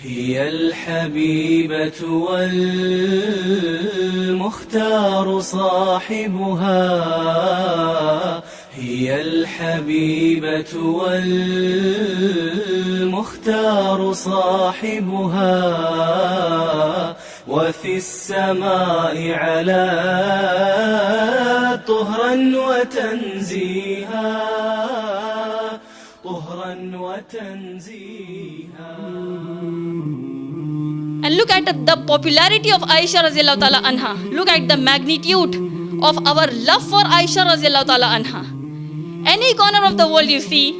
هي الحبيبة والمختار صاحبها، هي الحبيبة والمختار صاحبها، وفي السماء على طهرا وتنزيها، طهرا وتنزيها. And look at the popularity of Aisha radiallahu ta'ala anha. Look at the magnitude of our love for Aisha radiallahu ta'ala anha. Any corner of the world you see,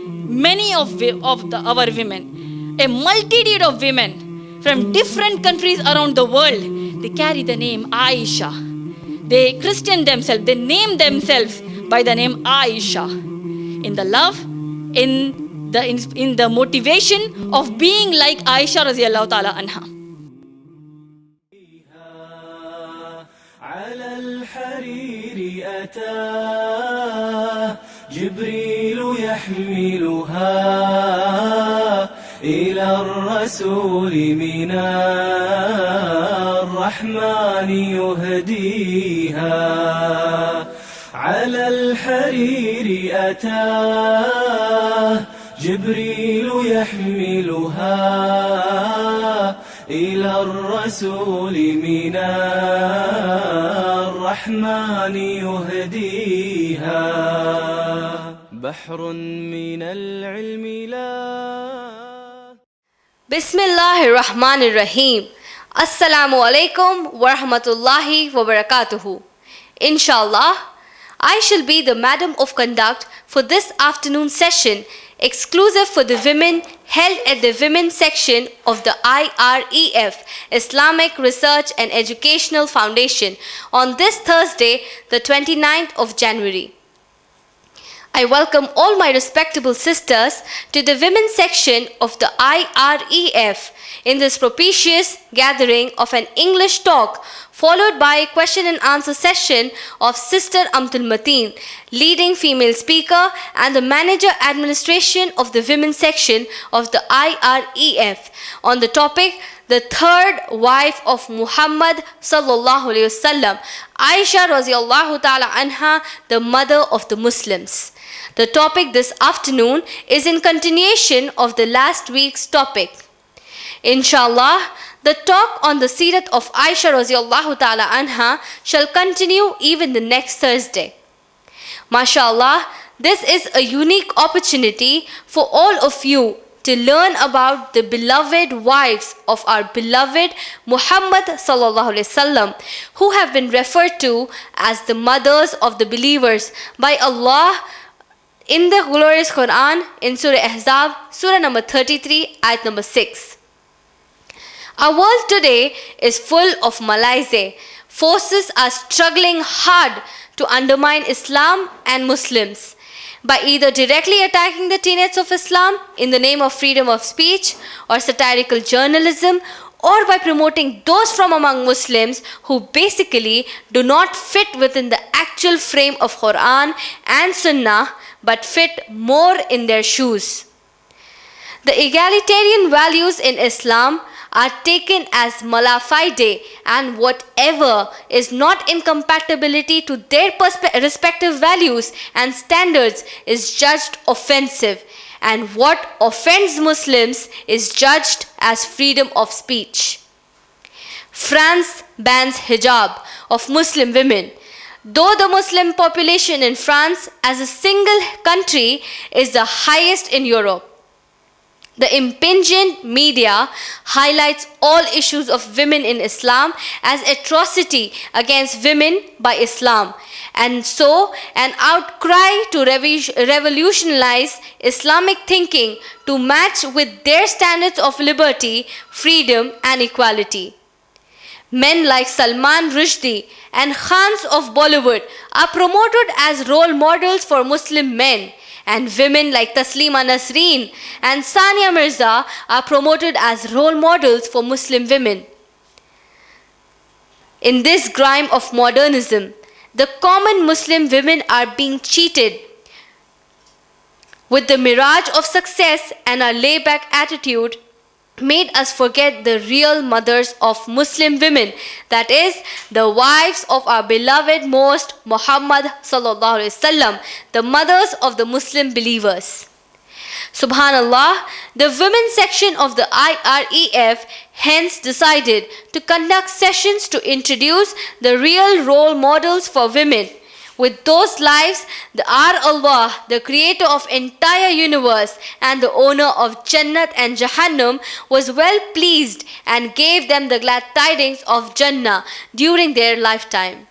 many of our women, a multitude of women from different countries around the world, they carry the name Aisha. They Christian themselves, they name themselves by the name Aisha. In the love, in the motivation of being like Aisha radiallahu ta'ala anha. على الحرير أتاه جبريل يحملها إلى الرسول من الرحمن يهديها. على الحرير أتاه جبريل يحملها إلى الرسول من الرحمن يهديها. بحر من العلم لا. Bismillahirrahmanirrahim. Assalamu alaikum wa rahmatullahi wa barakatuhu. Inshallah, I shall be the Madam of Conduct for this afternoon session exclusive for the women held at the Women's Section of the IREF, Islamic Research and Educational Foundation, on this Thursday, the 29th of January. I welcome all my respectable sisters to the Women's Section of the IREF in this propitious gathering of an English talk followed by a question and answer session of Sister Amtul Mateen, leading female speaker and the manager administration of the Women's Section of the IREF on the topic the third wife of Muhammad sallallahu alaihi wasallam, Aisha radhiyallahu ta'ala anha, the mother of the Muslims. The topic this afternoon is in continuation of the last week's topic. Inshallah, the talk on the Sirat of Aisha radhiyallahu ta'ala anha shall continue even the next Thursday. MashaAllah, this is a unique opportunity for all of you to learn about the beloved wives of our beloved Muhammad sallallahu alaihi wasallam, who have been referred to as the mothers of the believers by Allah in the glorious Quran in Surah Ahzab, Surah number 33, ayat number 6. Our world today is full of malaise. Forces are struggling hard to undermine Islam and Muslims by either directly attacking the tenets of Islam in the name of freedom of speech or satirical journalism, or by promoting those from among Muslims who basically do not fit within the actual frame of Quran and Sunnah but fit more in their shoes. The egalitarian values in Islam are taken as mala fide, and whatever is not in compatibility to their respective values and standards is judged offensive, and what offends Muslims is judged as freedom of speech. France bans hijab of Muslim women. Though the Muslim population in France as a single country is the highest in Europe, the impinging media highlights all issues of women in Islam as atrocity against women by Islam, and so an outcry to revolutionize Islamic thinking to match with their standards of liberty, freedom and equality. Men like Salman Rushdie and Khans of Bollywood are promoted as role models for Muslim men, and women like Taslima Nasreen and Sania Mirza are promoted as role models for Muslim women. In this grime of modernism, the common Muslim women are being cheated with the mirage of success and a layback attitude made us forget the real mothers of Muslim women, that is, the wives of our beloved most Muhammad sallallahu alaihi wasallam, the mothers of the Muslim believers. Subhanallah, the women section of the IREF hence decided to conduct sessions to introduce the real role models for women. With those lives, our Allah, the creator of entire universe and the owner of Jannat and Jahannam, was well pleased and gave them the glad tidings of Jannah during their lifetime.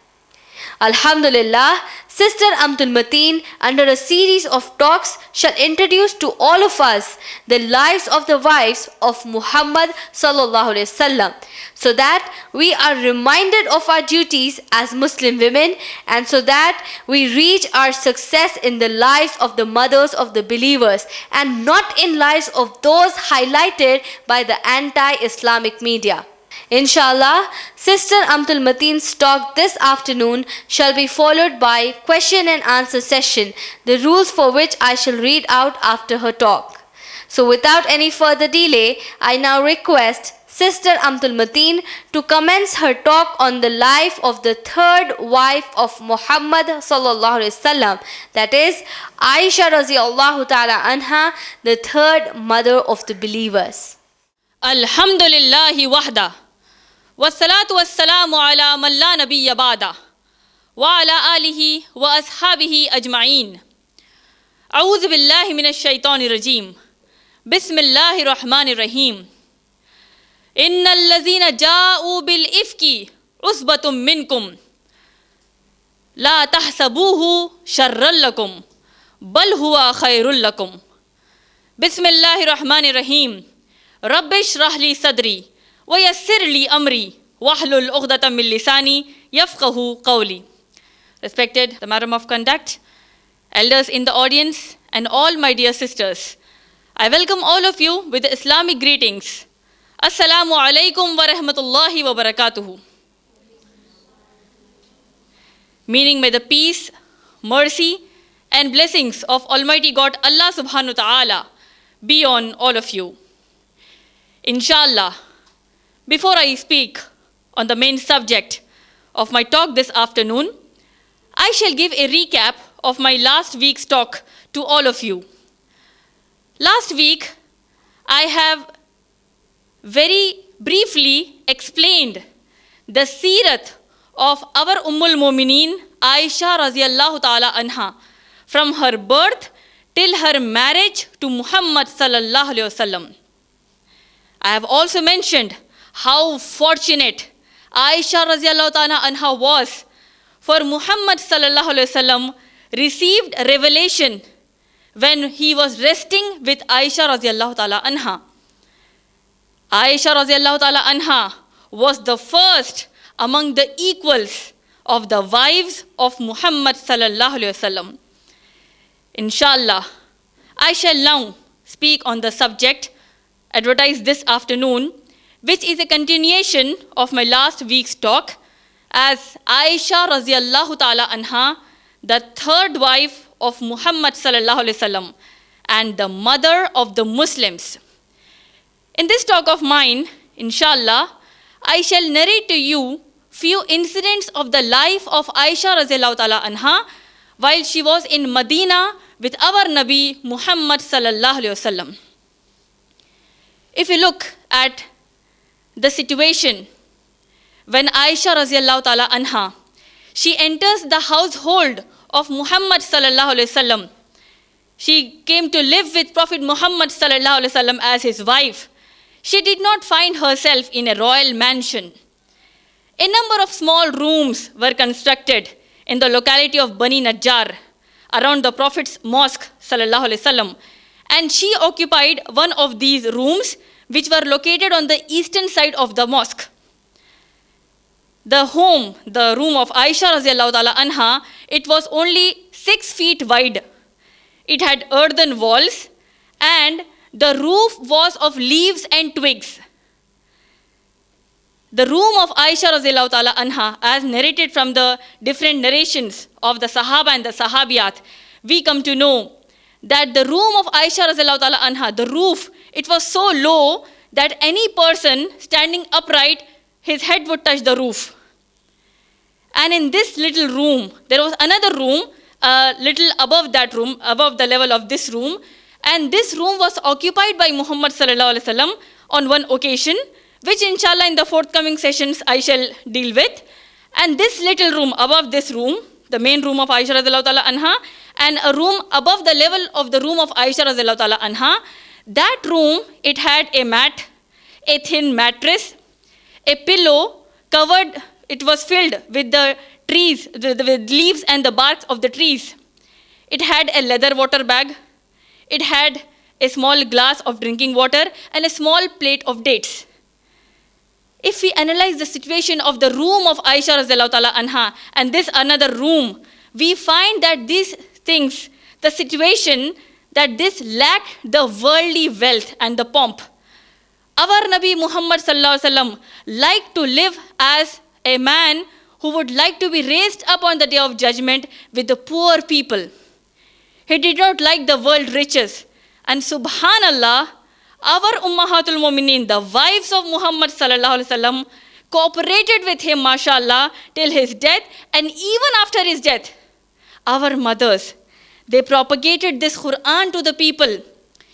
Alhamdulillah, Sister Amtul Mateen, under a series of talks, shall introduce to all of us the lives of the wives of Muhammad sallallahu alaihi wasallam, so that we are reminded of our duties as Muslim women, and so that we reach our success in the lives of the mothers of the believers and not in lives of those highlighted by the anti-Islamic media. Inshallah, Sister Amtul Mateen's talk this afternoon shall be followed by question and answer session, the rules for which I shall read out after her talk. So without any further delay, I now request Sister Amtul Mateen to commence her talk on the life of the third wife of Muhammad sallallahu alaihi wasallam, that is Aisha radhiyallahu ta'ala anha, the third mother of the believers. Alhamdulillahi wahda. Wassalatu wassalamu ala man la nabiyya ba'da. Wa ala alihi wa ashabihi ajma'een. A'udhu billahi minash shaitanir rajim. Bismillahir rahmanir rahim. Innal lazina ja'u bil ifki usbatum minkum. La tahsabuhu sharran lakum. Bal huwa khairul lakum. Bismillahir rahmanir rahim. Rabbi shrah li sadri. وَيَسِّرْ لِي أَمْرِي وَاحْلُلْ عُقْدَةً مِّن لِّسَانِي يَفْقَهُوا قَوْلِي. Respected the Madam of Conduct, elders in the audience, and all my dear sisters, I welcome all of you with the Islamic greetings. Assalamu alaikum wa rahmatullahi wa barakatuhu. Meaning, may the peace, mercy, and blessings of Almighty God Allah subhanahu wa ta'ala be on all of you. Inshallah, before I speak on the main subject of my talk this afternoon, I shall give a recap of my last week's talk to all of you. Last week, I have very briefly explained the seerat of our Ummul Mumineen Aisha radhiyallahu ta'ala anha, from her birth till her marriage to Muhammad sallallahu alaihi wasallam. I have also mentioned how fortunate Aisha radhiyallahu ta'ala anha was, for Muhammad sallallahu alaihi wasallam received revelation when he was resting with Aisha radhiyallahu ta'ala anha. Aisha radhiyallahu ta'ala anha was the first among the equals of the wives of Muhammad sallallahu alaihi wasallam. Inshallah, I shall now speak on the subject advertised this afternoon, which is a continuation of my last week's talk, as Aisha radhiyallahu ta'ala anha, the third wife of Muhammad sallallahu alaihi wasallam and the mother of the Muslims. In this talk of mine, inshallah, I shall narrate to you few incidents of the life of Aisha radhiyallahu ta'ala anha while she was in Medina with our Nabi Muhammad sallallahu alaihi wasallam. If you look at the situation when Aisha radhiyallahu ta'ala anha, she enters the household of Muhammad sallallahu alaihi wasallam. She came to live with Prophet Muhammad sallallahu alaihi wasallam as his wife. She did not find herself in a royal mansion. A number of small rooms were constructed in the locality of Bani Najjar around the Prophet's mosque sallallahu alaihi wasallam, and she occupied one of these rooms which were located on the eastern side of the mosque. The room of Aisha radhiyallahu ta'ala anha, it was only 6 feet wide. It had earthen walls and the roof was of leaves and twigs. The room of Aisha radhiyallahu ta'ala anha, as narrated from the different narrations of the Sahaba and the Sahabiyat, we come to know that the room of Aisha radhiyallahu ta'ala anha, the roof, it was so low that any person standing upright, his head would touch the roof. And in this little room, there was another room, a little above that room, above the level of this room. And this room was occupied by Muhammad sallallahu alaihi wasallam on one occasion, which inshallah in the forthcoming sessions I shall deal with. And this little room above this room, the main room of Aisha radhiyallahu ta'ala anha, and a room above the level of the room of Aisha radhiyallahu ta'ala anha, that room, it had a mat, a thin mattress, a pillow covered, it was filled with the trees, with leaves and the bark of the trees. It had a leather water bag. It had a small glass of drinking water and a small plate of dates. If we analyze the situation of the room of Aisha radhiyallahu ta'ala anha and this another room, we find that these things, the situation, that this lack the worldly wealth and the pomp. Our Nabi Muhammad sallallahu alaihi wasallam liked to live as a man who would like to be raised up on the day of judgment with the poor people. He did not like the world riches. And subhanallah, our Ummahatul Mu'mineen, the wives of Muhammad sallallahu alaihi wasallam, cooperated with him, mashallah, till his death. And even after his death, our mothers, they propagated this Quran to the people,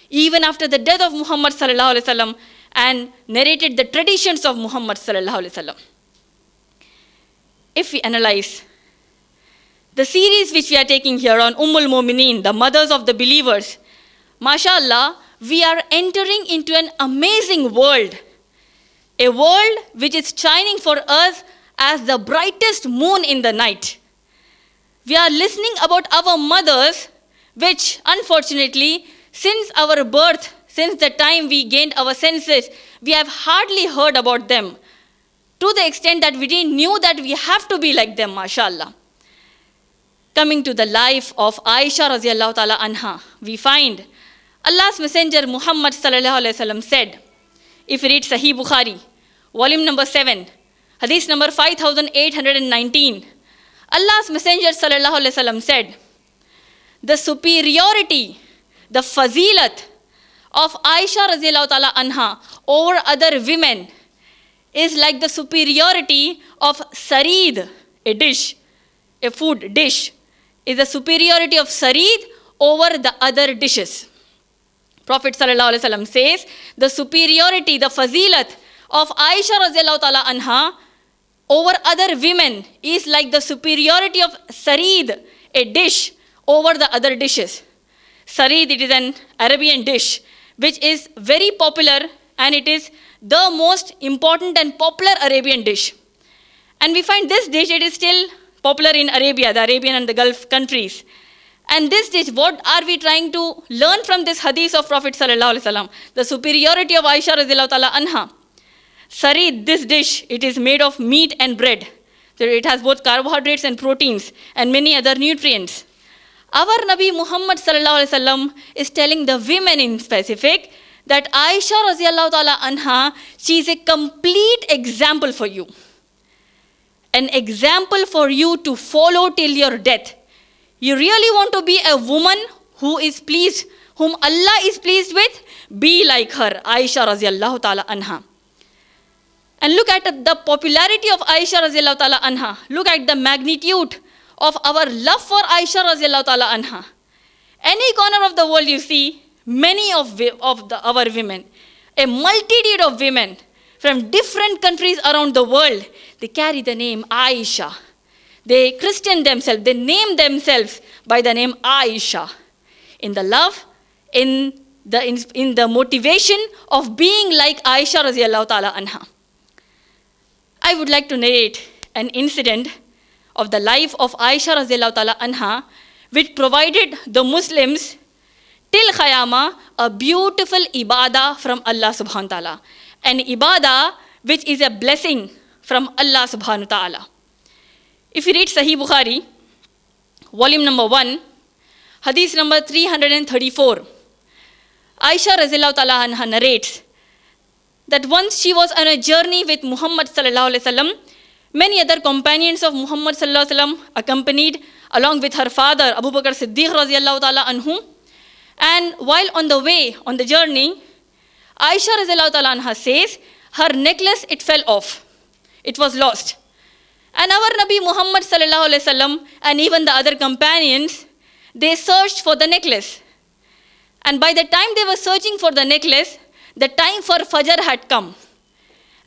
even after the death of Muhammad sallallahu alaihi wasallam, and narrated the traditions of Muhammad sallallahu alaihi wasallam. If we analyze the series which we are taking here on Mu'mineen, the mothers of the believers, mashallah, we are entering into an amazing world, a world which is shining for us as the brightest moon in the night. We are listening about our mothers, which unfortunately, since our birth, since the time we gained our senses, we have hardly heard about them, to the extent that we didn't knew that we have to be like them, mashallah. Coming to the life of Aisha radhiyallahu ta'ala anha, we find Allah's Messenger Muhammad sallallahu alaihi wasallam said, if you read Sahih Bukhari, volume number 7, hadith number 5819, Allah's Messenger sallallahu alaihi wasallam said, the superiority, the fazilat of Aisha radhiyallahu ta'ala anha over other women is like the superiority of sarid, a dish, a food dish, is the superiority of sarid over the other dishes. Prophet sallallahu alaihi wasallam says, the superiority, the fazilat of Aisha radhiyallahu ta'ala anha over other women is like the superiority of sarid, a dish, over the other dishes. Sarid, it is an Arabian dish, which is very popular, and it is the most important and popular Arabian dish. And we find this dish, it is still popular in Arabia, the Arabian and the Gulf countries. And this dish, what are we trying to learn from this hadith of Prophet sallallahu alaihi wasallam? The superiority of Aisha radhiyallahu ta'ala anha. Sarid, this dish, it is made of meat and bread. So it has both carbohydrates and proteins and many other nutrients. Our Nabi Muhammad sallallahu alaihi wasallam is telling the women in specific that Aisha radhiyallahu ta'ala anha, she is a complete example for you. An example for you to follow till your death. You really want to be a woman who is pleased, whom Allah is pleased with? Be like her, Aisha radhiyallahu ta'ala anha. And look at the popularity of Aisha radhiyallahu ta'ala anha. Look at the magnitude of our love for Aisha radhiyallahu ta'ala anha. Any corner of the world you see, many of our women, a multitude of women from different countries around the world, they carry the name Aisha. They Christian themselves, they name themselves by the name Aisha. In the love, in the motivation of being like Aisha radhiyallahu ta'ala anha. I would like to narrate an incident of the life of Aisha radhiyallahu ta'ala anha, which provided the Muslims till Khayama a beautiful ibadah from Allah subhanahu wa ta'ala. An ibadah which is a blessing from Allah subhanahu wa ta'ala. If you read Sahih Bukhari, volume number 1, hadith number 334, Aisha radhiyallahu ta'ala anha narrates that once she was on a journey with Muhammad sallallahu alaihi wasallam, many other companions of Muhammad sallallahu alaihi wasallam accompanied along with her father Abu Bakr Siddiq radhiyallahu ta'ala anhu. And while on the way, on the journey, Aisha radiallahu ta'ala anha says, her necklace, it fell off. It was lost. And our Nabi Muhammad sallallahu alaihi wasallam and even the other companions, they searched for the necklace. And by the time they were searching for the necklace, the time for Fajr had come.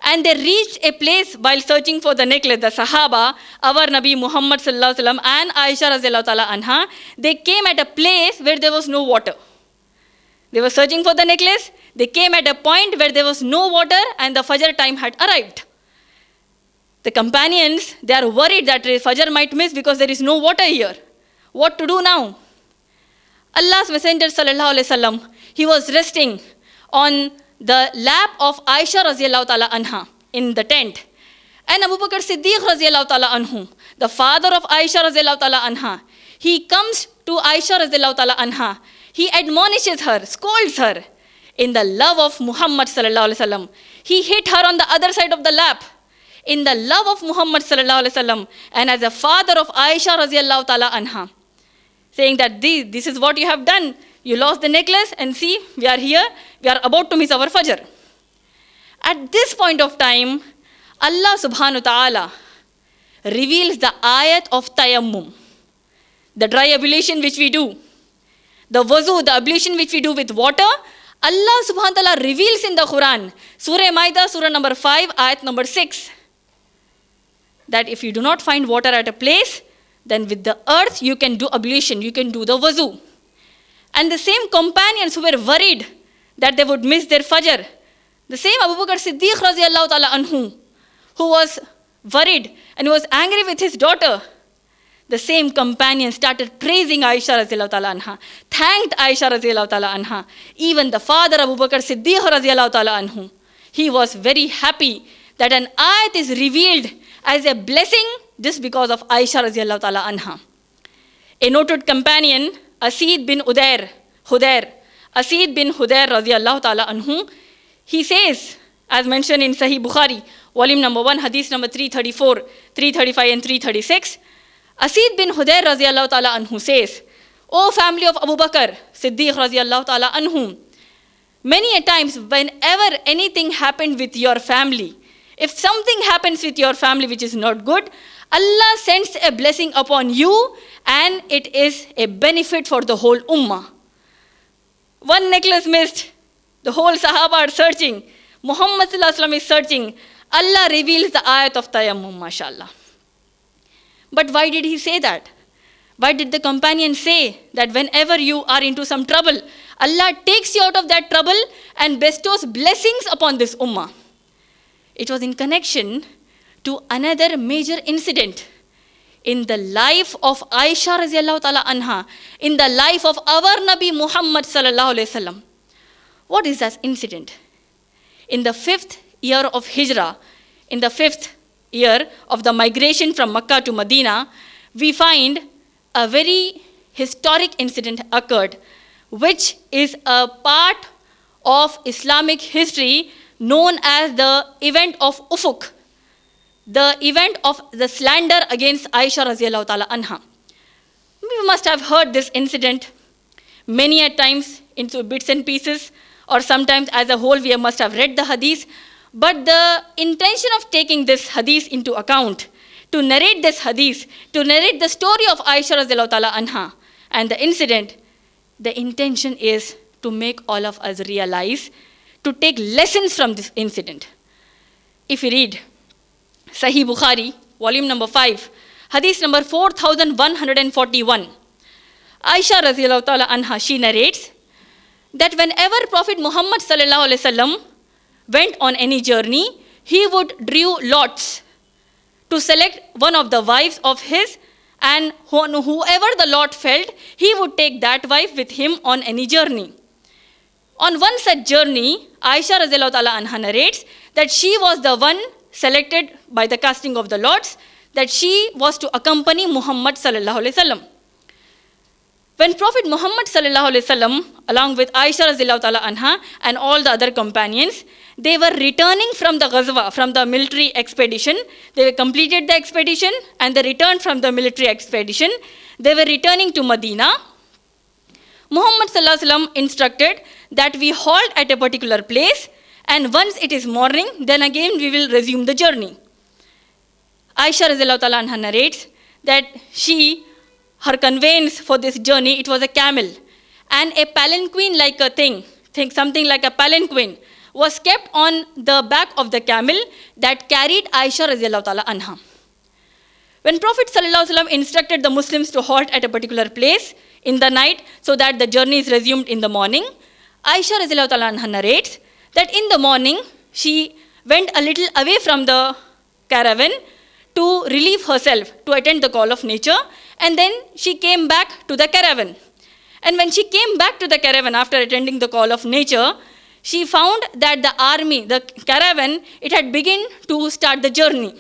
And they reached a place while searching for the necklace. The Sahaba, our Nabi Muhammad sallallahu alaihi wasallam and Aisha radiallahu ta'ala anha, they came at a place where there was no water. They were searching for the necklace. They came at a point where there was no water and the Fajr time had arrived. The companions, they are worried that Fajr might miss because there is no water here. What to do now? Allah's Messenger sallallahu alaihi wasallam, he was resting on the lap of Aisha radiallahu ta'ala anha in the tent. And Abu Bakr Siddiq radiallahu ta'ala anhu, the father of Aisha radiallahu ta'ala anha, he comes to Aisha radiallahu ta'ala anha. He admonishes her, scolds her in the love of Muhammad sallallahu alaihi wasallam. He hit her on the other side of the lap in the love of Muhammad sallallahu alaihi wasallam and as a father of Aisha radiallahu ta'ala anha, saying that this is what you have done. You lost the necklace and see, we are here, we are about to miss our Fajr. At this point of time, Allah subhanahu wa ta'ala reveals the ayat of tayammum, the dry ablution which we do, the wuzu, the ablution which we do with water. Allah subhanahu wa ta'ala reveals in the Quran, Surah Ma'idah, Surah number 5, ayat number 6, that if you do not find water at a place, then with the earth you can do ablution, you can do the wuzu. And the same companions who were worried that they would miss their Fajr, the same Abu Bakr Siddiq radiallahu ta'ala anhu, who was worried and was angry with his daughter, the same companion started praising Aisha radiallahu ta'ala anha, thanked Aisha radiallahu ta'ala anha. Even the father Abu Bakr Siddiq radiallahu ta'ala anhu, he was very happy that an ayat is revealed as a blessing just because of Aisha radiallahu ta'ala anha. A noted companion, Asid bin Hudayr radiallahu ta'ala anhu, he says, as mentioned in Sahih Bukhari, volume number 1, hadith number 334, 335 and 336, Asid bin Hudayr radiallahu ta'ala anhu says, O family of Abu Bakr Siddiq radiallahu ta'ala anhu, many a times whenever anything happened with your family, if something happens with your family which is not good, Allah sends a blessing upon you and it is a benefit for the whole ummah. One necklace missed, the whole Sahaba are searching, Muhammad sallallahu alaihi wasallam is searching, Allah reveals the ayat of tayammum, mashallah. But why did he say that? Why did the companion say that whenever you are into some trouble, Allah takes you out of that trouble and bestows blessings upon this ummah? It was in connection to another major incident in the life of Aisha radiallahu ta'ala anha, in the life of our Nabi Muhammad sallallahu alaihi wasallam. What is that incident? In the 5th year of Hijrah, in the 5th year of the migration from Makkah to Medina, we find a very historic incident occurred, which is a part of Islamic history known as the event of Ufuk, the event of the slander against Aisha radiallahu ta'ala anha. We must have heard this incident many a times into bits and pieces, or sometimes as a whole we must have read the hadith. But the intention of taking this hadith into account, to narrate this hadith, to narrate the story of Aisha radiallahu ta'ala anha and the incident, the intention is to make all of us realize, to take lessons from this incident. If you read Sahih Bukhari, volume number 5, hadith number 4141, Aisha radiallahu ta'ala anha, she narrates that whenever Prophet Muhammad sallallahu alaihi wasallam went on any journey, he would draw lots to select one of the wives of his, and whoever the lot felt, he would take that wife with him on any journey. On one such journey, Aisha radiallahu ta'ala anha narrates that she was the one selected by the casting of the lots, that she was to accompany Muhammad sallallahu alaihi wasallam. When Prophet Muhammad sallallahu alaihi wasallam, along with Aisha radiallahu ta'ala anha and all the other companions, they were returning from the ghazwa, from the military expedition. They completed the expedition and they returned from the military expedition. They were returning to Medina. Muhammad sallallahu alaihi wasallam instructed that we halt at a particular place, and once it is morning, then again we will resume the journey. Aisha radiallahu ta'ala anha narrates that her conveyance for this journey, it was a camel, and a palanquin like a thing, something like a palanquin, was kept on the back of the camel that carried Aisha radiallahu ta'ala anha. When Prophet sallallahu alaihi wasallam instructed the Muslims to halt at a particular place in the night so that the journey is resumed in the morning, Aisha radiallahu ta'ala anha narrates that in the morning she went a little away from the caravan to relieve herself, to attend the call of nature, and then she came back to the caravan. And when she came back to the caravan after attending the call of nature, she found that the army, the caravan, it had begun to start the journey.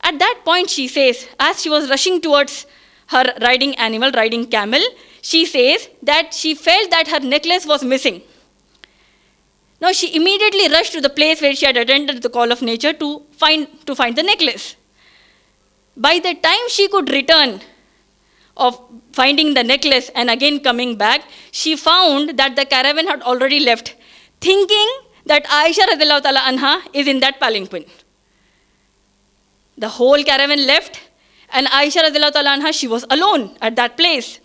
At that point, she says, as she was rushing towards her riding animal, riding camel, she says that she felt that her necklace was missing. Now she immediately rushed to the place where she had attended the call of nature to find the necklace. By the time she could return of finding the necklace and again coming back, she found that the caravan had already left, thinking that Aisha radiallahu ta'ala anha is in that palanquin. The whole caravan left, and Aisha radiallahu ta'ala anha, she was alone at that place.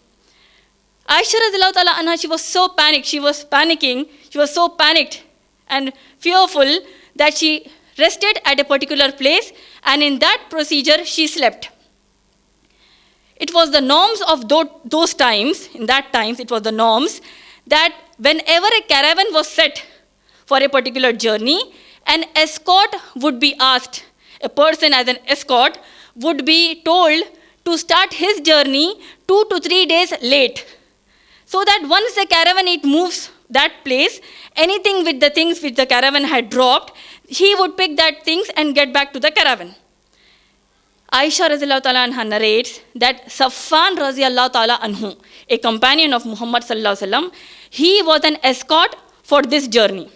Aisha radiallahu ta'ala anha, she was so panicked, she was panicking, she was so panicked and fearful that she rested at a particular place, and in that procedure she slept. It was the norms of those times, in that times it was the norms, that whenever a caravan was set for a particular journey, an escort would be asked. A person as an escort would be told to start his journey 2 to 3 days late, so that once the caravan it moves that place, anything with the things which the caravan had dropped, he would pick that things and get back to the caravan. Aisha radiallahu ta'ala anha narrates that Safwan radiallahu ta'ala anhu, a companion of Muhammad sallallahu alaihi wasallam, he was an escort for this journey.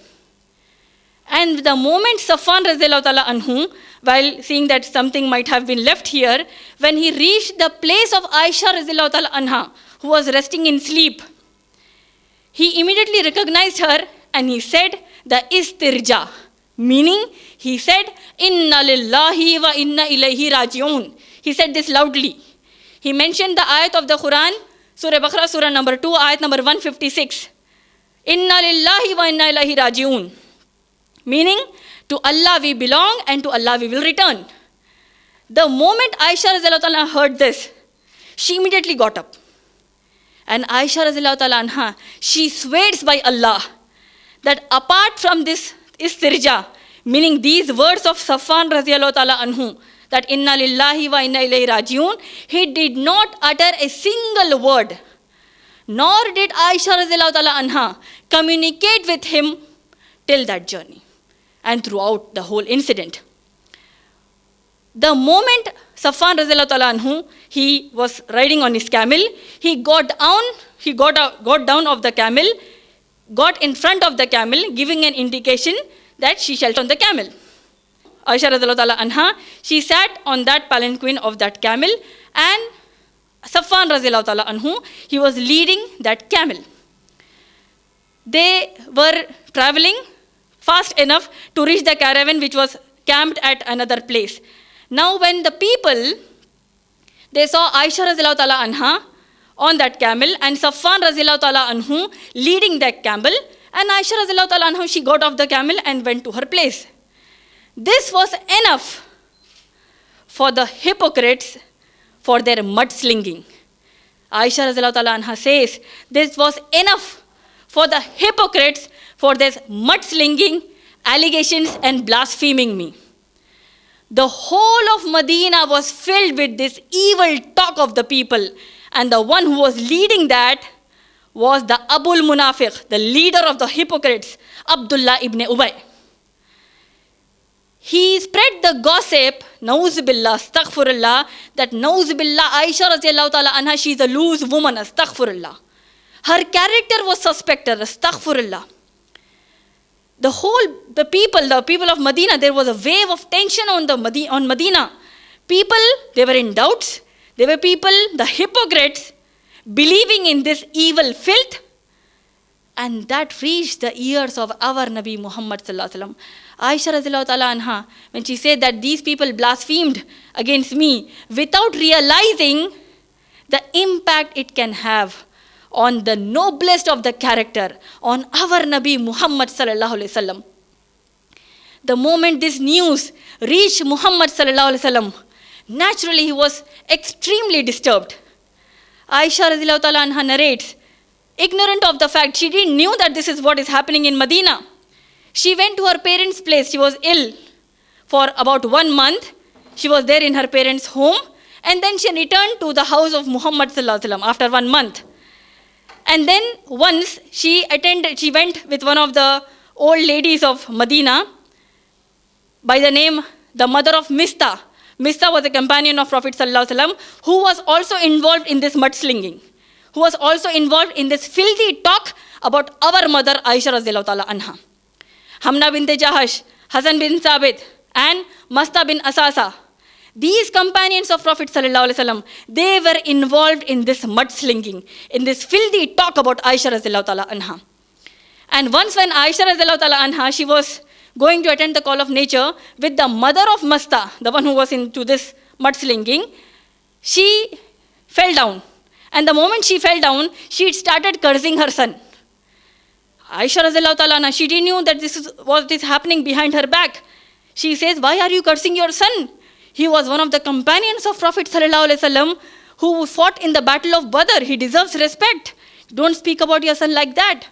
And the moment Safwan radiallahu ta'ala anhu, while seeing that something might have been left here, when he reached the place of Aisha radiallahu ta'ala anha, who was resting in sleep, he immediately recognized her and he said the istirja, meaning he said, Inna lillahi wa inna ilayhi raji'un. He said this loudly. He mentioned the ayat of the Quran, Surah Baqarah, Surah number 2, ayat number 156. Inna lillahi wa inna ilayhi raji'un. Meaning, to Allah we belong and to Allah we will return. The moment Aisha radiallahu ta'ala heard this, she immediately got up. And Aisha radiallahu ta'ala anha, she swears by Allah that apart from this istirja, meaning these words of Safwan radiallahu ta'ala anhu, that inna lillahi wa inna ilayhi raji'un, he did not utter a single word, nor did Aisha radiallahu ta'ala anha communicate with him till that journey and throughout the whole incident. The moment Safwan radiallahu ta'ala anhu, he was riding on his camel, he got down of the camel, got in front of the camel, giving an indication that she shall on the camel. Aisha radiallahu ta'ala anha, she sat on that palanquin of that camel, and Safwan radiallahu ta'ala anhu, he was leading that camel. They were traveling fast enough to reach the caravan which was camped at another place. Now when the people, they saw Aisha radiallahu ta'ala anha on that camel and Safwan radiallahu ta'ala anhu leading that camel, and Aisha radiallahu ta'ala anha, she got off the camel and went to her place. This was enough for the hypocrites for their mudslinging. Aisha radiallahu ta'ala anha says, this was enough for the hypocrites for their mudslinging, allegations and blaspheming me. The whole of Medina was filled with this evil talk of the people, and the one who was leading that was the Abul Munafiq, the leader of the hypocrites, Abdullah ibn Ubay. He spread the gossip, Nauzubillah, astaghfirullah, that Nauzubillah, Aisha radiallahu ta'ala anha, she is a loose woman, astaghfirullah. Her character was suspected, astaghfirullah. The people of Medina, there was a wave of tension on Medina. People, they were in doubts. There were people, the hypocrites, believing in this evil filth. And that reached the ears of our Nabi Muhammad sallallahu alaihi wasallam. Aisha radiallahu ta'ala anha, when she said that these people blasphemed against me without realizing the impact it can have on the noblest of the character, on our Nabi Muhammad sallallahu alaihi wasallam. The moment this news reached Muhammad sallallahu alaihi wasallam, naturally he was extremely disturbed. Aisha radiallahu ta'ala anha narrates, ignorant of the fact, she didn't knew that this is what is happening in Medina. She went to her parents' place. She was ill for about 1 month. She was there in her parents' home, and then she returned to the house of Muhammad sallallahu alaihi wasallam after 1 month. And then once she went with one of the old ladies of Medina by the name, the mother of Mistah. Mistah was a companion of Prophet sallallahu alaihi wasallam who was also involved in this mudslinging, who was also involved in this filthy talk about our mother Aisha radiallahu ta'ala anha. Hamna bint Jahash, Hasan bin Thabit, and Mastah bin Asasa. These companions of Prophet sallallahu alaihi wasallam, they were involved in this mudslinging, in this filthy talk about Aisha radiallahu ta'ala anha. And once when Aisha radiallahu ta'ala anha, she was going to attend the call of nature with the mother of Mastah, the one who was into this mudslinging, she fell down. And the moment she fell down, she started cursing her son. Aisha radiallahu ta'ala anha, she didn't know that this is what is happening behind her back. She says, why are you cursing your son? He was one of the companions of Prophet sallallahu alaihi wasallam who fought in the battle of Badr. He deserves respect. Don't speak about your son like that.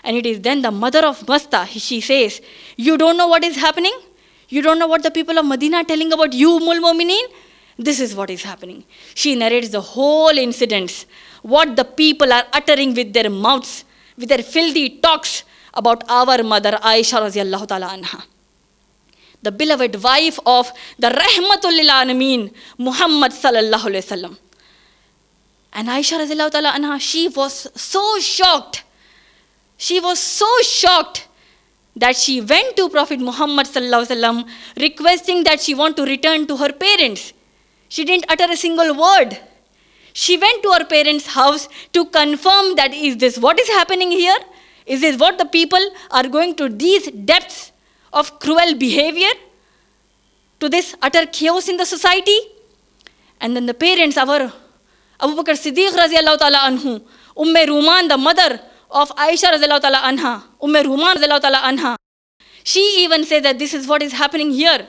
And it is then the mother of Mastah, she says, you don't know what is happening? You don't know what the people of Medina are telling about you, Ummul Mu'mineen? This is what is happening. She narrates the whole incidents, what the people are uttering with their mouths, with their filthy talks about our mother Aisha radiallahu ta'ala anha, the beloved wife of the Rahmatul lil Alameen, Muhammad sallallahu alaihi wasallam. And Aisha radiallahu ta'ala anha, she was so shocked. She was so shocked that she went to Prophet Muhammad sallallahu alaihi wasallam requesting that she want to return to her parents. She didn't utter a single word. She went to her parents' house to confirm that is this what is happening here? Is this what the people are going to these depths of cruel behavior? To this utter chaos in the society? And then the parents, our Abu Bakr Siddiq radiallahu ta'ala anhu, Ruman, the mother of Aisha radiallahu ta'ala anha, Ruman radiallahu ta'ala anha, she even says that this is what is happening here.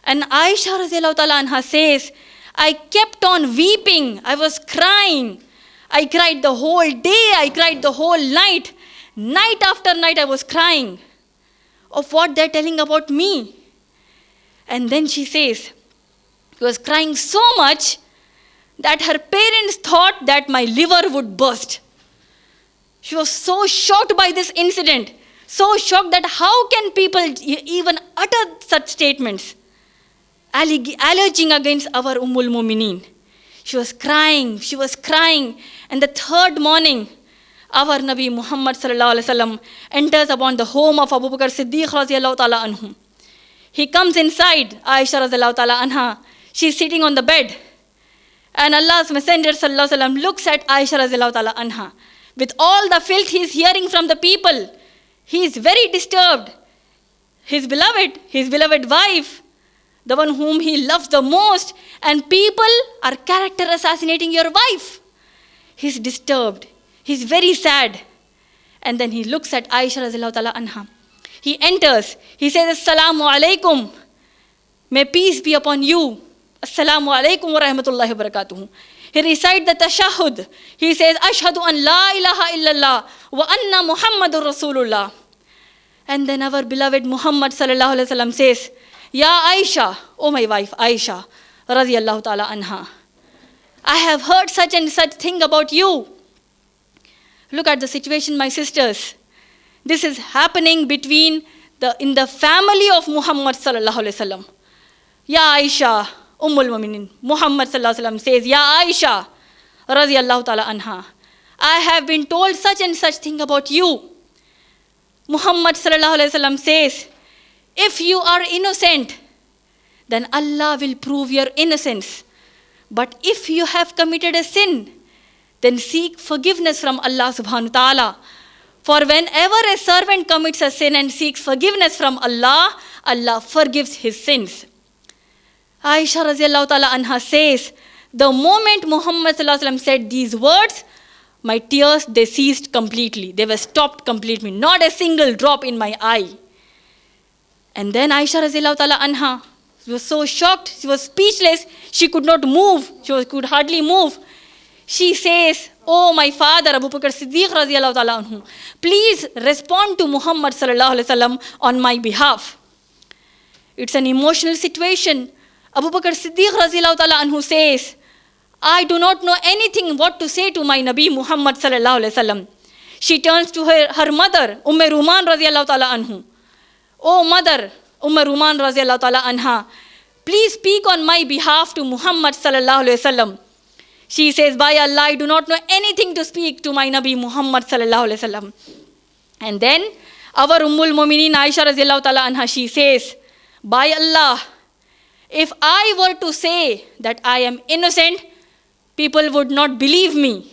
And Aisha radiallahu ta'ala anha says, I kept on weeping. I was crying. I cried the whole day. I cried the whole night. Night after night I was crying of what they're telling about me. And then she says, she was crying so much that her parents thought that my liver would burst. She was so shocked by this incident. So shocked that how can people even utter such statements? Alleging against our Ummul Mu'mineen. She was crying, and the third morning, our Nabi Muhammad sallallahu alaihi wasallam enters upon the home of Abu Bakr Siddiq radiallahu ta'ala anhu. He comes inside, Aisha radiallahu ta'ala anha, she's sitting on the bed, and Allah's Messenger sallallahu alaihi wasallam looks at Aisha radiallahu ta'ala anha. With all the filth he's hearing from the people, he is very disturbed. His beloved wife, the one whom he loves the most, and people are character assassinating your wife. He's disturbed. He's very sad. And then he looks at Aisha radiallahu ta'ala anha. He enters. He says, Assalamu alaikum. May peace be upon you. Assalamu alaikum wa rahmatullahi wa barakatuhu. He recites the tashahhud. He says, Ashhadu an la ilaha illallah wa anna Muhammadur Rasulullah. And then our beloved Muhammad sallallahu alaihi wasallam says, Ya Aisha, oh my wife Aisha, radiyallahu ta'ala anha, I have heard such and such thing about you. Look at the situation, my sisters. This is happening in the family of Muhammad sallallahu alaihi wasallam. Ya Aisha, Ummul Mu'minin, Muhammad sallallahu alaihi wasallam says, Ya Aisha, radiyallahu ta'ala anha, I have been told such and such thing about you. Muhammad sallallahu alaihi wasallam says, if you are innocent, then Allah will prove your innocence. But if you have committed a sin, then seek forgiveness from Allah subhanahu wa ta'ala. For whenever a servant commits a sin and seeks forgiveness from Allah, Allah forgives his sins. Aisha radiallahu ta'ala anha says, the moment Muhammad sallallahu alaihi wasallam said these words, my tears, they ceased completely. They were stopped completely. Not a single drop in my eye. And then Aisha radiallahu ta'ala anha, she was so shocked. She was speechless. She could not move. She could hardly move. She says, oh my father, Abu Bakr Siddiq radiallahu ta'ala anhu, please respond to Muhammad sallallahu alaihi wasallam on my behalf. It's an emotional situation. Abu Bakr Siddiq radiallahu ta'ala anhu says, I do not know anything what to say to my Nabi Muhammad sallallahu alaihi wasallam. She turns to her mother, Ruman radiallahu ta'ala anhu. Oh mother, Ruman radiallahu ta'ala anha, please speak on my behalf to Muhammad sallallahu alaihi wasallam. She says, by Allah, I do not know anything to speak to my Nabi Muhammad sallallahu alaihi wasallam. And then our Ummul Mu'mineen Aisha radiallahu ta'ala anha, she says, by Allah, if I were to say that I am innocent, people would not believe me.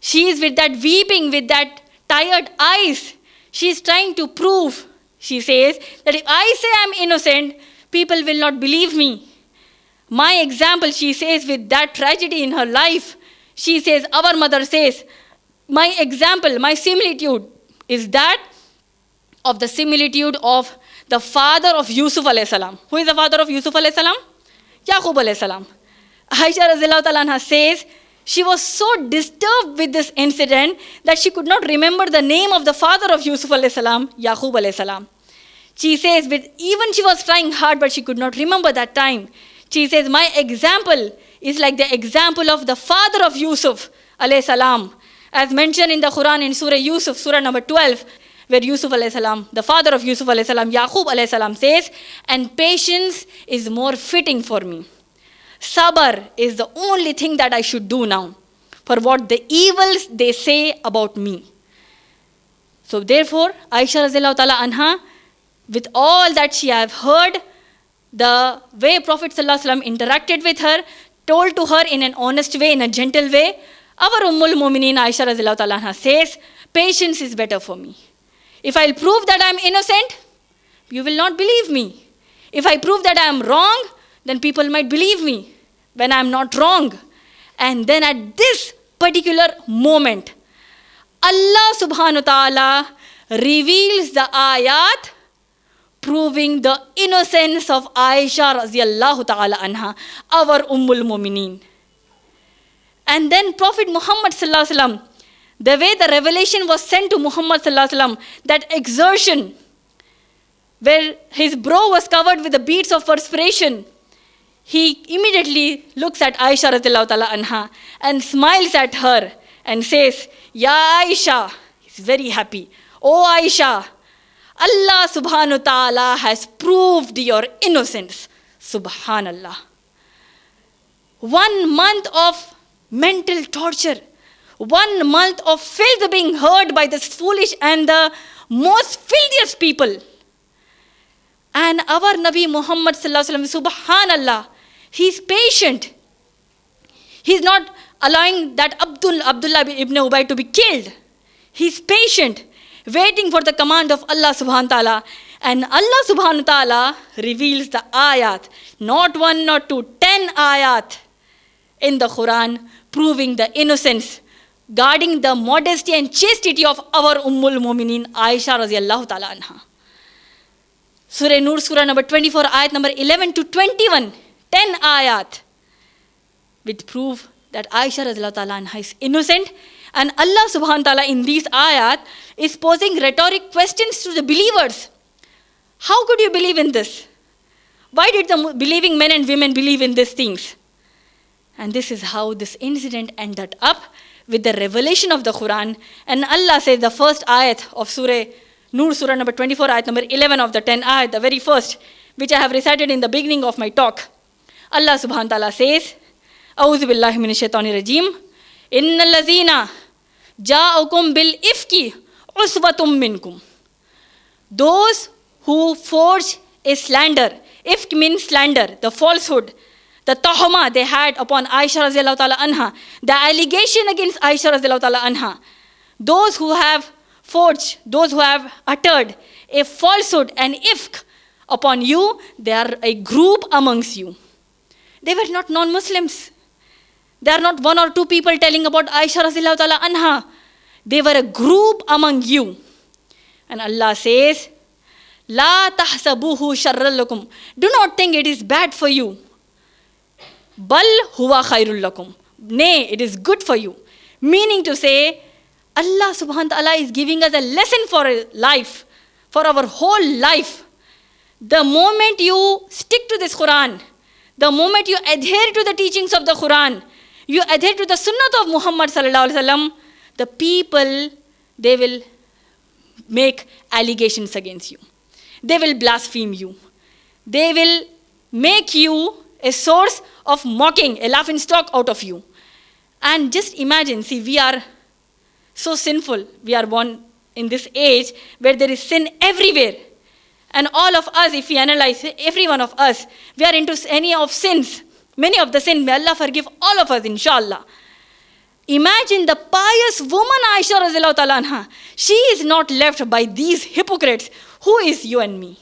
She is with that weeping, with that tired eyes. She is trying to prove, she says, that if I say I am innocent, people will not believe me. My example, she says, with that tragedy in her life, she says, our mother says, my example, my similitude is that of the similitude of the father of Yusuf alayhi salam. Who is the father of Yusuf alayhi salam? Yaqub alayhi salam. Aisha radiallahu ta'ala anha says, she was so disturbed with this incident that she could not remember the name of the father of Yusuf alayhi salam, Yaqub alayhi salam. She says, even she was trying hard, but she could not remember that time. She says, my example is like the example of the father of Yusuf alayhi salam, as mentioned in the Quran in Surah Yusuf, Surah number 12, where Yusuf alayhi salam, the father of Yusuf alayhi salam, Yaqub alayhi salam says, and patience is more fitting for me. Sabr is the only thing that I should do now for what the evils they say about me. So therefore, Aisha radiallahu ta'ala anha, with all that she have heard, the way Prophet sallallahu alaihi wasallam interacted with her, told to her in an honest way, in a gentle way, our Ummul Mu'mineen Aisha radiallahu ta'ala anha says, patience is better for me. If I'll prove that I'm innocent, you will not believe me. If I prove that I'm wrong, then people might believe me when I'm not wrong. And then at this particular moment, Allah subhanahu wa ta'ala reveals the ayat proving the innocence of Aisha radiallahu ta'ala anha, our Ummul Mu'mineen. And then Prophet Muhammad sallallahu alaihi wasallam, the way the revelation was sent to Muhammad sallallahu alaihi wasallam, that exertion where his brow was covered with the beads of perspiration, he immediately looks at Aisha radiallahu ta'ala anha and smiles at her and says, Ya Aisha, he's very happy. Oh Aisha, Allah subhanahu wa ta'ala has proved your innocence. Subhanallah. 1 month of mental torture, 1 month of filth being heard by the foolish and the most filthiest people. And our Nabi Muhammad sallallahu alaihi wasallam, subhanallah, he's patient. He's not allowing that Abdullah ibn Ubay to be killed. He's patient, waiting for the command of Allah subhanahu wa ta'ala. And Allah subhanahu wa ta'ala reveals the ayat, not 1, not 2, 10 ayat in the Quran, proving the innocence, guarding the modesty and chastity of our Ummul Mu'mineen Aisha radiallahu ta'ala anha. Surah Nur, Surah number 24, ayat number 11 to 21, 10 ayat, which prove that Aisha radiallahu ta'ala anha is innocent. And Allah subhanahu wa ta'ala in these ayat is posing rhetoric questions to the believers. How could you believe in this? Why did the believing men and women believe in these things? And this is how this incident ended up with the revelation of the Quran. And Allah says the first ayat of Surah Nur, Surah number 24, ayat number 11 of the 10 ayat, the very first, which I have recited in the beginning of my talk. Allah subhanahu wa ta'ala says, A'udhu billahi minash shaitani rajim, Inna allazina ja'ukum bil ifki uswatum minkum. Those who forge a slander, ifk means slander, the falsehood, the tahma they had upon Aisha radiallahu ta'ala anha, the allegation against Aisha radiallahu ta'ala anha, those who have forged, those who have uttered a falsehood and ifk upon you, they are a group amongst you. They were not non-Muslims. They are not one or two people telling about Aisha radiallahu ta'ala anha. They were a group among you. And Allah says, La tahsabuhu sharral lakum. Do not think it is bad for you. Bal huwa khairul lakum. Nay, it is good for you. Meaning to say, Allah subhanahu wa ta'ala is giving us a lesson for life, for our whole life. The moment you stick to this Quran, the moment you adhere to the teachings of the Quran, you adhere to the sunnah of Muhammad sallallahu alaihi wasallam, the people, they will make allegations against you. They will blaspheme you. They will make you a source of mocking, a laughing stock out of you. And just imagine, see, we are so sinful. We are born in this age where there is sin everywhere. And all of us, if we analyze, every one of us, we are into any of sins. Many of the sins, may Allah forgive all of us, inshallah. Imagine the pious woman Aisha radiallahu ta'ala anha. She is not left by these hypocrites. Who is you and me?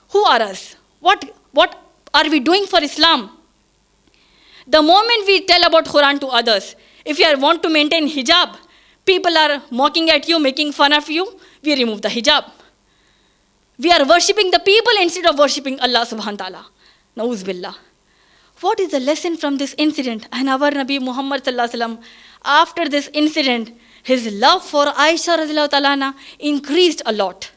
Who are us? What are we doing for Islam? The moment we tell about Quran to others, if you want to maintain hijab, people are mocking at you, making fun of you, we remove the hijab. We are worshipping the people instead of worshipping Allah subhanahu wa ta'ala. Na'uz billah. What is the lesson from this incident? And our Nabi Muhammad sallallahu alaihi wasallam, after this incident, his love for Aisha radiallahu ta'ala anha increased a lot.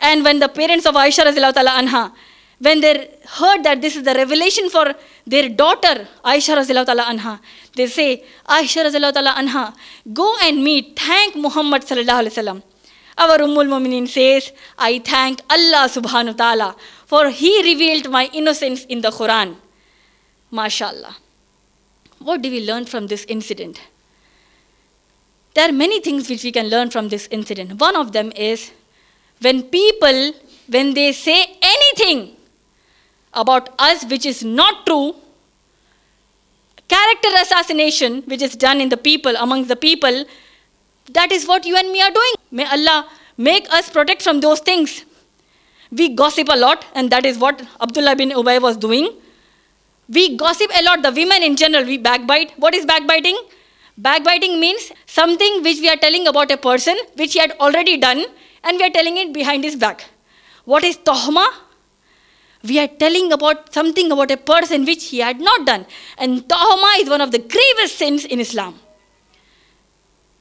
And when the parents of Aisha radiallahu ta'ala anha, when they heard that this is the revelation for their daughter, Aisha radiallahu ta'ala anha, they say, Aisha radiallahu ta'ala anha, go and meet, thank Muhammad sallallahu alaihi wasallam. Our Ummul Mu'mineen says, I thank Allah subhanahu wa ta'ala for he revealed my innocence in the Quran. MashaAllah. What do we learn from this incident? There are many things which we can learn from this incident. One of them is, when people, when they say anything about us which is not true, character assassination which is done in the people, amongst the people, that is what you and me are doing. May Allah make us protect from those things. We gossip a lot, and that is what Abdullah bin Ubay was doing. We gossip a lot, the women in general, we backbite. What is backbiting? Backbiting means something which we are telling about a person which he had already done, and we are telling it behind his back. What is tohma? We are telling about something about a person which he had not done. And tohma is one of the grievous sins in Islam.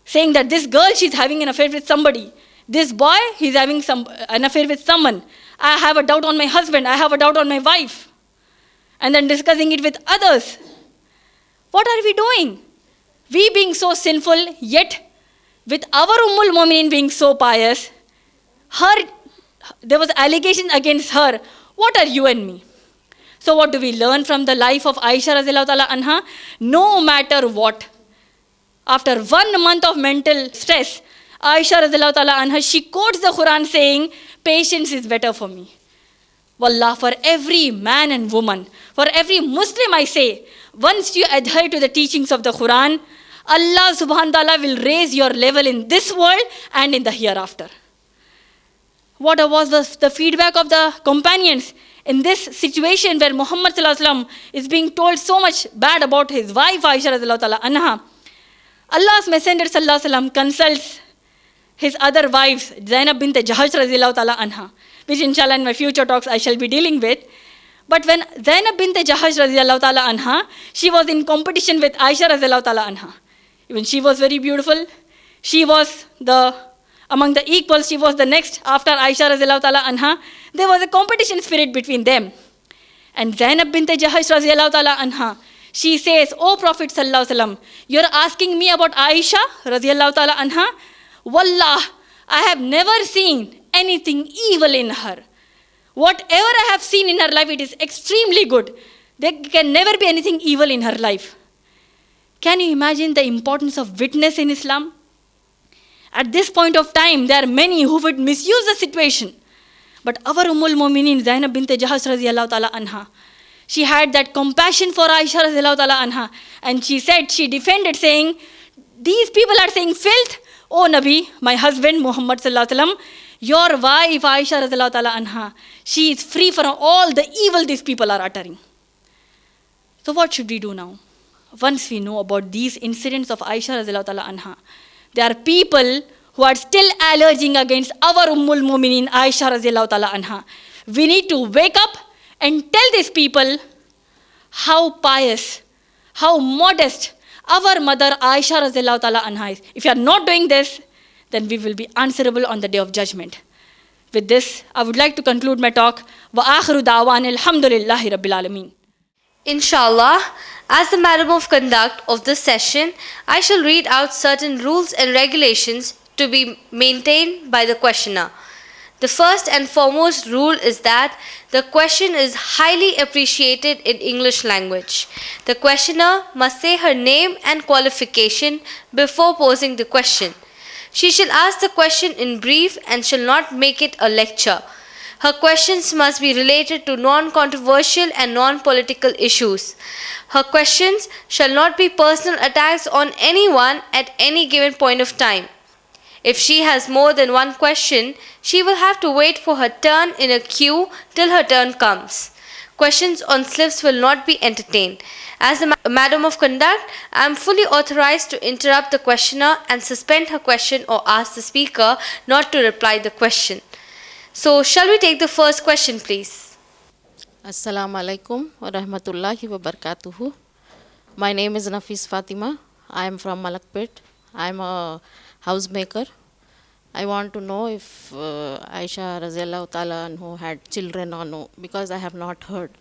Saying that this girl, she's having an affair with somebody. This boy, he's having an affair with someone. I have a doubt on my husband. I have a doubt on my wife. And then discussing it with others. What are we doing? We being so sinful, yet with our Ummul Mu'mineen being so pious, there was allegation against her. What are you and me? So what do we learn from the life of Aisha radiallahu ta'ala anha? No matter what, after 1 month of mental stress, Aisha radiallahu ta'ala anha, she quotes the Quran saying, patience is better for me. Wallah, for every man and woman, for every Muslim I say, once you adhere to the teachings of the Quran, Allah subhanahu wa ta'ala will raise your level in this world and in the hereafter. What was the feedback of the companions in this situation where Muhammad sallallahu alaihi wasallam is being told so much bad about his wife Aisha radiallahu ta'ala anha? Allah's Messenger sallallahu alaihi wasallam consults his other wives, Zainab bint Jahash radiallahu ta'ala anha, which inshallah in my future talks I shall be dealing with. But when Zainab bint Jahash radiallahu ta'ala anha, she was in competition with Aisha radiallahu ta'ala anha. Even she was very beautiful. She was among the equals, she was the next after Aisha radiallahu ta'ala anha. There was a competition spirit between them. And Zainab bint Jahash radiallahu ta'ala anha, she says, O Prophet sallallahu alaihi wasallam, you're asking me about Aisha radiallahu ta'ala anha? Wallah, I have never seen anything evil in her. Whatever I have seen in her life, it is extremely good. There can never be anything evil in her life. Can you imagine the importance of witness in Islam? At this point of time, there are many who would misuse the situation. But our Ummul Mu'mineen, Zainab bint Jahash radiallahu ta'ala anha, she had that compassion for Aisha radiallahu ta'ala anha. And she said, she defended saying, these people are saying filth. "O Nabi, my husband Muhammad sallallahu alaihi wasallam, your wife Aisha radiallahu ta'ala anha, she is free from all the evil these people are uttering." So what should we do now? Once we know about these incidents of Aisha radiallahu ta'ala anha, there are people who are still alleging against our Ummul Mu'minin Aisha radiallahu ta'ala anha. We need to wake up and tell these people how pious, how modest our mother Aisha radiallahu ta'ala anha is. If you are not doing this, then we will be answerable on the day of judgment. With this, I would like to conclude my talk. Wa akhiru da'wan alhamdulillahi rabbil alameen. Inshallah, as the Madam of Conduct of this session, I shall read out certain rules and regulations to be maintained by the questioner. The first and foremost rule is that the question is highly appreciated in English language. The questioner must say her name and qualification before posing the question. She shall ask the question in brief and shall not make it a lecture. Her questions must be related to non-controversial and non-political issues. Her questions shall not be personal attacks on anyone at any given point of time. If she has more than one question, she will have to wait for her turn in a queue till her turn comes. Questions on slips will not be entertained. As the Madam of Conduct, I am fully authorized to interrupt the questioner and suspend her question or ask the speaker not to reply the question. So, shall we take the first question, please? Assalamu alaikum wa rahmatullahi wa barakatuhu. My name is Nafis Fatima. I am from Malakpet. I am a housemaker. I want to know if Aisha Raziyallahu Ta'ala anhu had children or no, because I have not heard.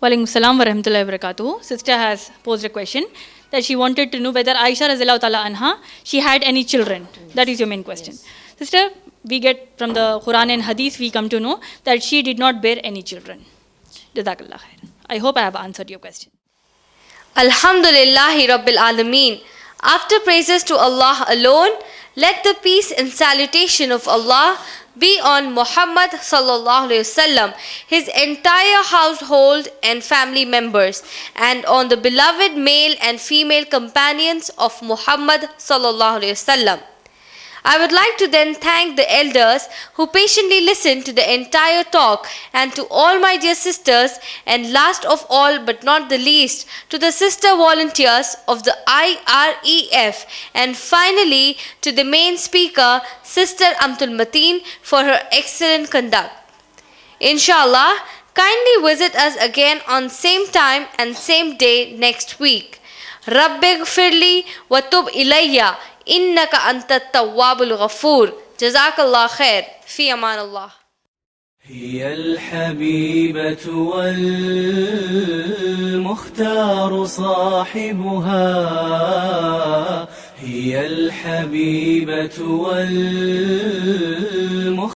Walaikum salam wa rahmatullahi wa barakatuh. Sister has posed a question that she wanted to know whether Aisha radiallahu ta'ala anha, she had any children. That is your main question. Yes. Sister, we get from the Quran and Hadith, we come to know that she did not bear any children. Jazakallah khair. I hope I have answered your question. Alhamdulillahi Rabbil Alameen. After praises to Allah alone, let the peace and salutation of Allah be on Muhammad sallallahu alaihi wasallam, his entire household and family members, and on the beloved male and female companions of Muhammad sallallahu alaihi wasallam. I would like to then thank the elders who patiently listened to the entire talk, and to all my dear sisters, and last of all but not the least, to the sister volunteers of the IREF, and finally to the main speaker, Sister Amtul Mateen, for her excellent conduct. Inshallah, kindly visit us again on same time and same day next week. Rabbighfirli wa tub ilayya innaka anta tawwabul ghafur. Jazakallah khair. Fi aman Allah. هي الحبيبة والمختار صاحبها هي الحبيبة والمختار